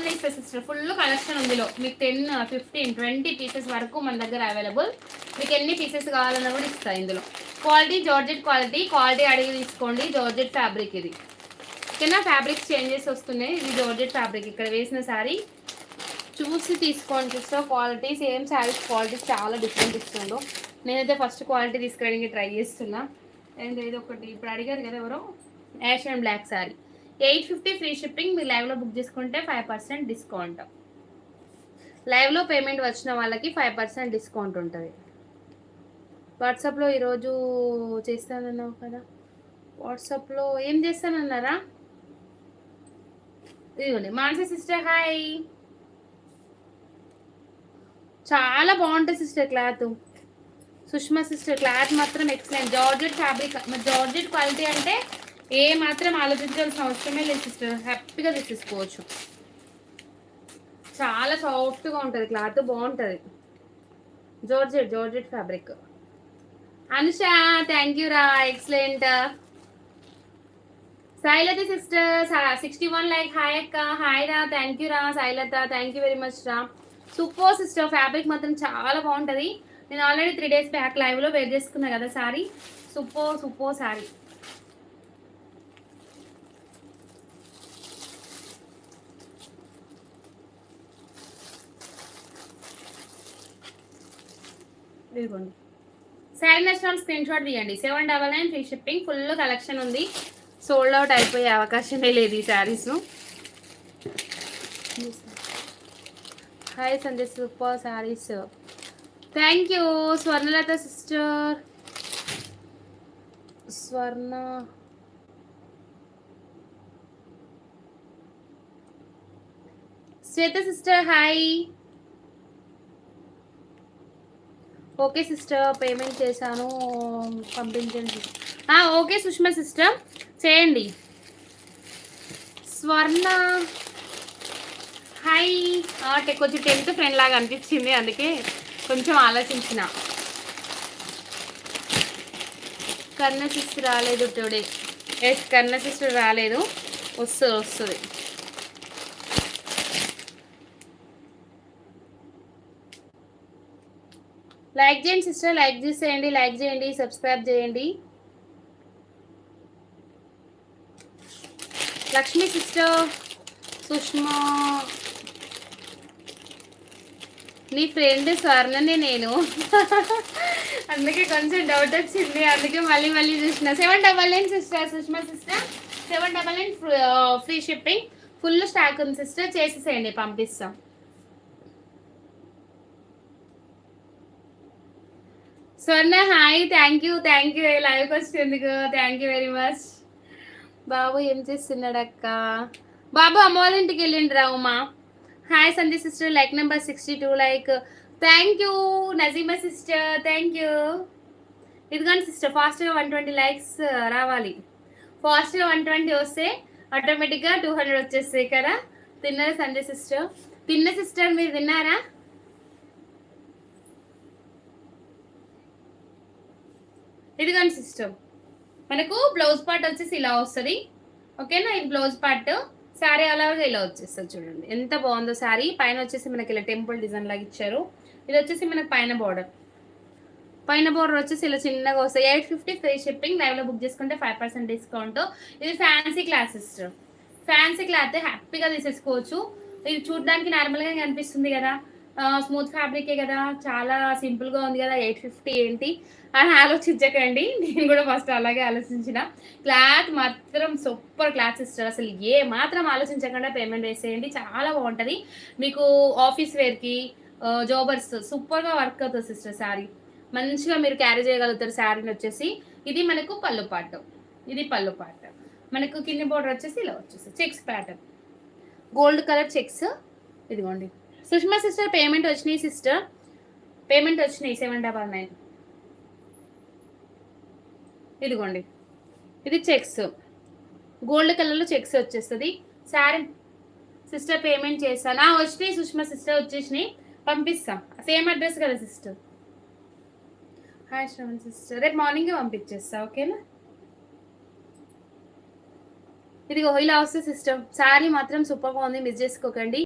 అట్లా ఇస్తుంది sister. Full collection ఉందిలో మీకు 10, 15, 20 పీసెస్ వరకు మన దగ్గర అవైలబుల్. మీకు ఎన్ని పీసెస్ కావాలన్నా కూడా ఇస్తాయి ఇందులో. క్వాలిటీ జార్జెట్ క్వాలిటీ అడిగి తీసుకోండి. జార్జెట్ ఫ్యాబ్రిక్ ఇది ఓకేనా. ఫ్యాబ్రిక్స్ చేంజెస్ వస్తున్నాయి. ఇది జార్జెట్ ఫ్యాబ్రిక్. ఇక్కడ వేసిన శారీ చూసి తీసుకోండి sister. Quality same saris quality చాలా డిఫరెంట్ ఇస్తుందో. నేనైతే ఫస్ట్ క్వాలిటీ తీసుకురావడానికి ట్రై చేస్తున్నా. అండ్ ఇది ఒకటి ఇప్పుడు అడిగారు కదా ఎవరో, ash and black sari 850 free shipping. మీరు లైవ్లో బుక్ చేసుకుంటే 5% డిస్కౌంట్. లైవ్లో పేమెంట్ వచ్చిన వాళ్ళకి 5% డిస్కౌంట్ ఉంటుంది. వాట్సాప్లో ఈరోజు చేస్తానన్నావు కదా, వాట్సాప్లో ఏం చేస్తానన్నారా? ఇదిగోండి మానస సిస్టర్ హాయ్. చాలా బాగుంటుంది sister cloth. Sushma sister cloth మాత్రం excellent. Georgette fabric, georgette quality అంటే ఏ మాత్రం ఆలోచించాల్సిన అవసరమే లేదు సిస్టర్. హ్యాపీగా తీసుకోవచ్చు. చాలా సాఫ్ట్గా ఉంటుంది క్లాత్, బాగుంటుంది. Georgette fabric. Anusha thank you రా, excellent. Sailatha sister 61 like hi అక్క. హాయ్ రా, థ్యాంక్ యూ రా Sailatha, thank you very much రా. Super sister. ఫ్యాబ్రిక్ మాత్రం చాలా బాగుంటుంది. నేను ఆల్రెడీ 3 days బ్యాక్ లైవ్లో వేర్ చేసుకున్నా కదా శారీ. సూపర్ శారీ. ఇదిగోండి శారీ నచ్చిన స్క్రీన్ షాట్ తీయండి. 799 ఫ్రీ షిప్పింగ్. ఫుల్ కలెక్షన్ ఉంది. సోల్డ్ అవుట్ అయిపోయే అవకాశమే లేదు ఈ saris. Hi Sanjay, super saris. Thank you Swarnalatha sister. Swarna Shweta sister hi. Okay sister payment చేశాను పంపించండి. ఓకే సుష్మా సిస్టర్ చేయండి. స్వర్ణ హాయ్. కొంచెం 10th ఫ్రెండ్ లాగా అనిపించింది, అందుకే కొంచెం ఆలోచించిన. కర్ణ సిస్టర్ రాలేదు టుడే. కర్ణ సిస్టర్ రాలేదు, వస్తుంది. లైక్ చేయండి సిస్టర్, లైక్ చేయండి, సబ్స్క్రైబ్ చేయండి. లక్ష్మి సిస్టర్, సుష్మా నీ ఫ్రెండ్ స్వర్ణనే నేను. అందుకే కొంచెం డౌట్ వచ్చింది, అందుకే మళ్ళీ చూసిన. 799 sister. Sushma sister 799 free shipping. Full stock ఉంది సిస్టర్, చేసేసేయండి పంపిస్తాం. స్వర్ణ హాయ్. థ్యాంక్ యూ లైవ్కి వచ్చినందుకు థ్యాంక్ యూ వెరీ మచ్. బాబు ఏం చేస్తున్నాడు అక్క? బాబు అమ్మ వాళ్ళ ఇంటికి వెళ్ళిండ్రా Uma. Hi Sandhya sister, like number 62 like. Thank you Najima sister, thank you. ఇదిగోండి సిస్టర్ ఫాస్ట్గా 120 లైక్స్ రావాలి. ఫాస్ట్గా 120 వస్తే ఆటోమేటిక్గా 200 వచ్చేస్తాయి కదా. తిన్నారా సంధ్య సిస్టర్? తిన్న సిస్టర్, మీరు తిన్నారా? ఇదిగోండి సిస్టర్ మనకు బ్లౌజ్ పార్ట్ వచ్చేసి ఇలా వస్తుంది ఓకేనా. ఇది బ్లౌజ్ పార్ట్. శారీ అలాగే ఇలా వచ్చేస్తుంది చూడండి ఎంత బాగుందో శారీ. పైన వచ్చేసి మనకి ఇలా టెంపుల్ డిజైన్ లాగా ఇచ్చారు. ఇది వచ్చేసి మనకి పైన బార్డర్ వచ్చేసి ఇలా చిన్నగా వస్తాయి. 850 ఫ్రీ షిప్పింగ్. లైవ్లో బుక్ చేసుకుంటే 5% డిస్కౌంట్. ఇది fancy cloth sister. Fancy cloth హ్యాపీగా తీసేసుకోవచ్చు. ఇది చూడడానికి నార్మల్గా కనిపిస్తుంది కదా, స్మూత్ ఫ్యాబ్రికే కదా, చాలా సింపుల్గా ఉంది కదా, 850 ఏంటి అని ఆలోచించకండి. నేను కూడా ఫస్ట్ అలాగే ఆలోచించిన. క్లాత్ మాత్రం సూపర్ క్లాత్ సిస్టర్. అసలు ఏ మాత్రం ఆలోచించకుండా పేమెంట్ వేసేయండి, చాలా బాగుంటుంది. మీకు ఆఫీస్ వేర్కి జాబర్స్ సూపర్గా వర్క్ అవుతుంది సిస్టర్. శారీ మంచిగా మీరు క్యారీ చేయగలుగుతారు శారీని వచ్చేసి. ఇది మనకు పళ్ళు పాటు, ఇది పళ్ళు పాటు. మనకు కింద బోర్డర్ వచ్చేసి ఇలా వచ్చేసి checks pattern, gold colour checks. ఇదిగోండి సుష్మా సిస్టర్ పేమెంట్ వచ్చినాయి సిస్టర్, పేమెంట్ వచ్చినాయి 799. ఇదిగోండి ఇది చెక్స్, గోల్డ్ కలర్లో చెక్స్ వచ్చేస్తుంది శారీ. సిస్టర్ పేమెంట్ చేస్తాను. వచ్చినాయి సుష్మా సిస్టర్, వచ్చేసినాయి, పంపిస్తాం. సేమ్ అడ్రస్ కదా సిస్టర్. హాయ్ శ్రవణ్ సిస్టర్, రేపు మార్నింగే పంపించేస్తా ఓకేనా. ఇదిగో ఇలా వస్తుంది సిస్టర్. శారీ మాత్రం సూపర్గా ఉంది, మిస్ చేసుకోకండి.